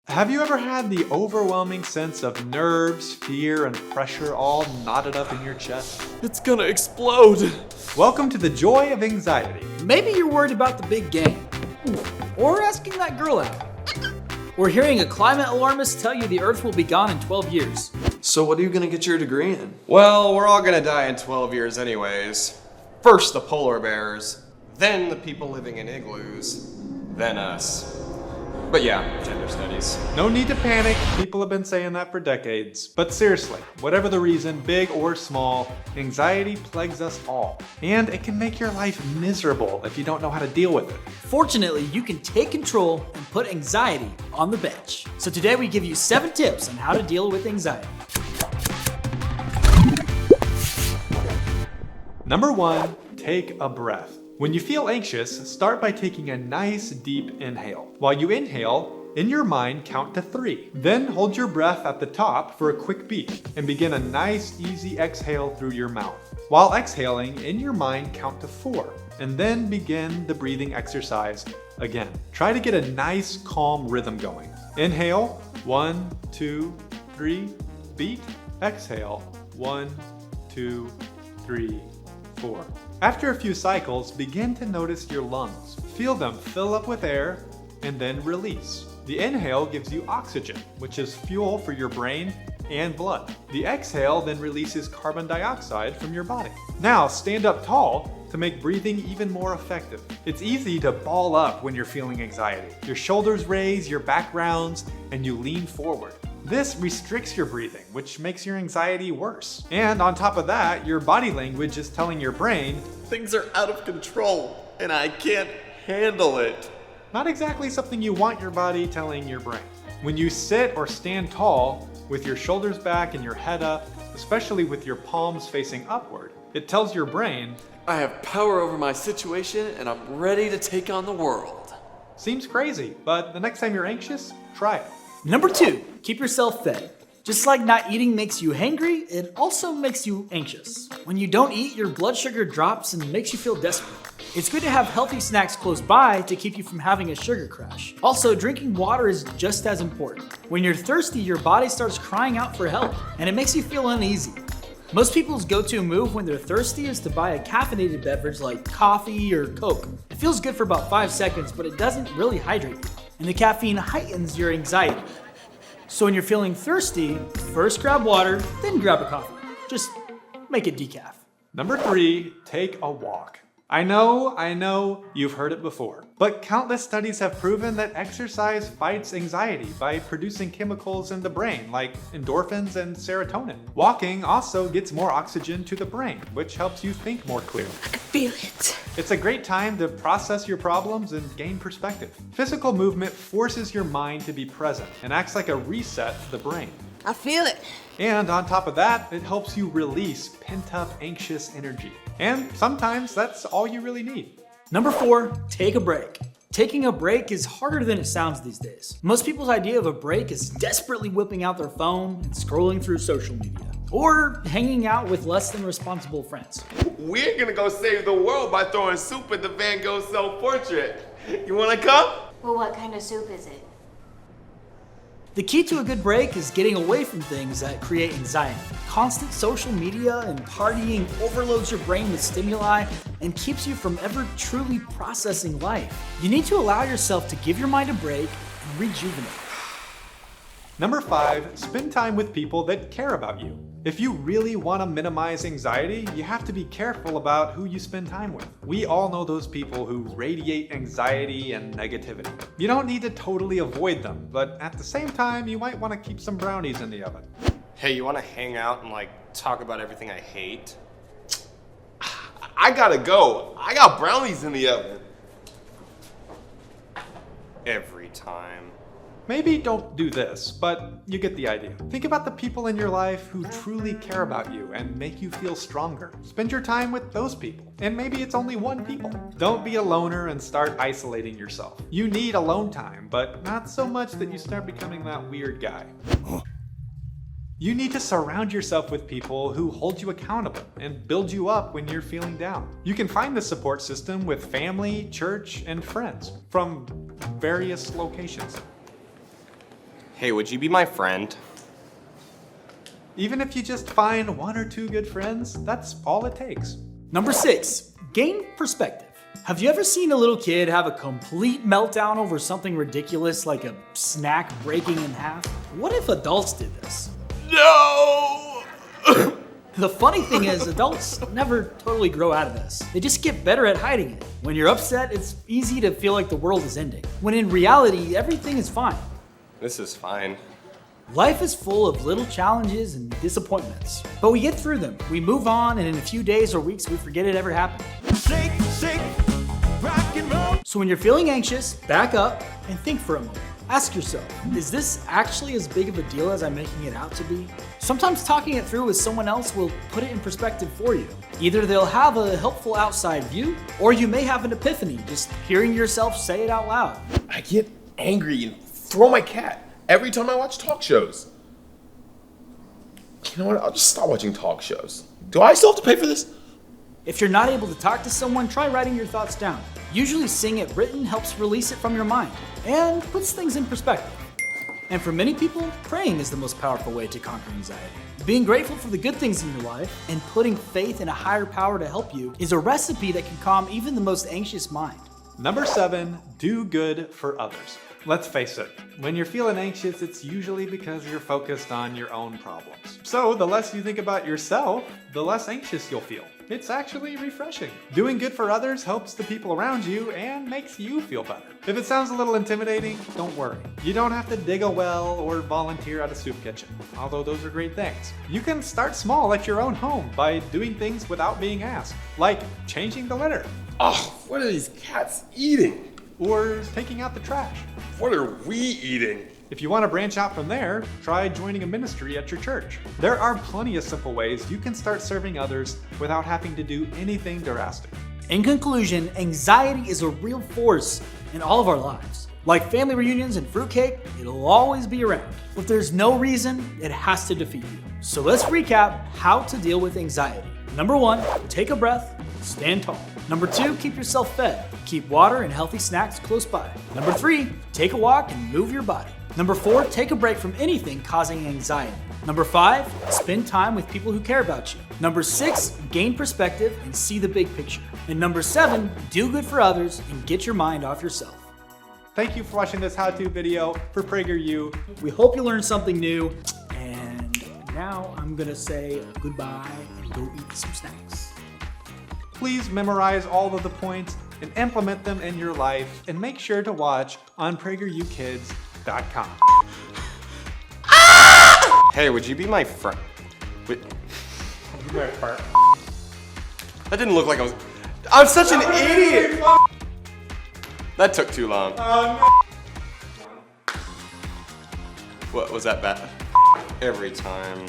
Have you ever had the overwhelming sense of nerves, fear, and pressure all knotted up in your chest? It's gonna explode! Welcome to the joy of anxiety. Maybe you're worried about the big game. Or asking that girl out. Or hearing a climate alarmist tell you the Earth will be gone in 12 years. So what are you gonna get your degree in? Well, we're all gonna die in 12 years anyways. First the polar bears, then the people living in igloos, then us. But yeah, gender studies. No need to panic, people have been saying that for decades. But seriously, whatever the reason, big or small, anxiety plagues us all. And it can make your life miserable if you don't know how to deal with it. Fortunately, you can take control and put anxiety on the bench. So today we give you 7 tips on how to deal with anxiety. Number 1, take a breath. When you feel anxious, start by taking a nice deep inhale. While you inhale, in your mind count to 3. Then hold your breath at the top for a quick beat and begin a nice easy exhale through your mouth. While exhaling, in your mind count to 4 and then begin the breathing exercise again. Try to get a nice calm rhythm going. Inhale, 1, 2, 3, beat. Exhale, 1, 2, 3, 4. After a few cycles, begin to notice your lungs. Feel them fill up with air and then release. The inhale gives you oxygen, which is fuel for your brain and blood. The exhale then releases carbon dioxide from your body. Now stand up tall to make breathing even more effective. It's easy to ball up when you're feeling anxiety. Your shoulders raise, your back rounds, and you lean forward. This restricts your breathing, which makes your anxiety worse. And on top of that, your body language is telling your brain, Things are out of control, and I can't handle it. not exactly something you want your body telling your brain. When you sit or stand tall, with your shoulders back and your head up, especially with your palms facing upward, it tells your brain, I have power over my situation, and I'm ready to take on the world. seems crazy, but the next time you're anxious, try it. Number 2, keep yourself fed. Just like not eating makes you hangry, it also makes you anxious. When you don't eat, your blood sugar drops and makes you feel desperate. It's good to have healthy snacks close by to keep you from having a sugar crash. Also, drinking water is just as important. When you're thirsty, your body starts crying out for help, and it makes you feel uneasy. Most people's go-to move when they're thirsty is to buy a caffeinated beverage like coffee or Coke. It feels good for about 5 seconds, but it doesn't really hydrate you. And the caffeine heightens your anxiety. So when you're feeling thirsty, first grab water, then grab a coffee. Just make it decaf. Number 3, take a walk. I know, you've heard it before, but countless studies have proven that exercise fights anxiety by producing chemicals in the brain like endorphins and serotonin. Walking also gets more oxygen to the brain, which helps you think more clearly. Feel it. It's a great time to process your problems and gain perspective. Physical movement forces your mind to be present and acts like a reset to the brain. I feel it. And on top of that, it helps you release pent-up anxious energy. And sometimes that's all you really need. Number 4, take a break. Taking a break is harder than it sounds these days. Most people's idea of a break is desperately whipping out their phone and scrolling through social media, or hanging out with less than responsible friends. We're gonna go save the world by throwing soup at the Van Gogh self-portrait. You wanna come? Well, what kind of soup is it? The key to a good break is getting away from things that create anxiety. Constant social media and partying overloads your brain with stimuli and keeps you from ever truly processing life. You need to allow yourself to give your mind a break and rejuvenate. Number 5, spend time with people that care about you. If you really want to minimize anxiety, you have to be careful about who you spend time with. We all know those people who radiate anxiety and negativity. You don't need to totally avoid them, but at the same time, you might want to keep some brownies in the oven. Hey, you wanna hang out and talk about everything I hate? I gotta go. I got brownies in the oven. Every time. Maybe don't do this, but you get the idea. Think about the people in your life who truly care about you and make you feel stronger. Spend your time with those people. And maybe it's only one people. Don't be a loner and start isolating yourself. You need alone time, but not so much that you start becoming that weird guy. You need to surround yourself with people who hold you accountable and build you up when you're feeling down. You can find this support system with family, church, and friends from various locations. Hey, would you be my friend? Even if you just find 1 or 2 good friends, that's all it takes. Number 6, gain perspective. Have you ever seen a little kid have a complete meltdown over something ridiculous like a snack breaking in half? What if adults did this? No! The funny thing is, adults never totally grow out of this. They just get better at hiding it. When you're upset, it's easy to feel like the world is ending, when in reality, everything is fine. This is fine. Life is full of little challenges and disappointments, but we get through them. We move on, and in a few days or weeks, we forget it ever happened. Shake, shake, rock and roll. So when you're feeling anxious, back up and think for a moment. Ask yourself, is this actually as big of a deal as I'm making it out to be? Sometimes talking it through with someone else will put it in perspective for you. Either they'll have a helpful outside view, or you may have an epiphany just hearing yourself say it out loud. I get angry and throw my cat every time I watch talk shows. You know what? I'll just stop watching talk shows. Do I still have to pay for this? If you're not able to talk to someone, try writing your thoughts down. Usually seeing it written helps release it from your mind and puts things in perspective. And for many people, praying is the most powerful way to conquer anxiety. Being grateful for the good things in your life and putting faith in a higher power to help you is a recipe that can calm even the most anxious mind. Number 7, do good for others. Let's face it, when you're feeling anxious, it's usually because you're focused on your own problems. So the less you think about yourself, the less anxious you'll feel. It's actually refreshing. Doing good for others helps the people around you and makes you feel better. If it sounds a little intimidating, don't worry. You don't have to dig a well or volunteer at a soup kitchen, although those are great things. You can start small at your own home by doing things without being asked, like changing the litter Oh, what are these cats eating? or taking out the trash. What are we eating? If you want to branch out from there, try joining a ministry at your church. There are plenty of simple ways you can start serving others without having to do anything drastic. In conclusion, anxiety is a real force in all of our lives. Like family reunions and fruitcake, it'll always be around. But there's no reason it has to defeat you. So let's recap how to deal with anxiety. Number 1, take a breath, stand tall. Number 2, keep yourself fed. Keep water and healthy snacks close by. Number 3, take a walk and move your body. Number 4, take a break from anything causing anxiety. Number 5, spend time with people who care about you. Number 6, gain perspective and see the big picture. And number 7, do good for others and get your mind off yourself. Thank you for watching this how-to video for PragerU. We hope you learned something new. And now I'm gonna say goodbye and go eat some snacks. Please memorize all of the points and implement them in your life, and make sure to watch on PragerUkids.com. Hey, would you be my friend? That didn't look like I was. I'm such an idiot! That took too long. What was that bad? Every time.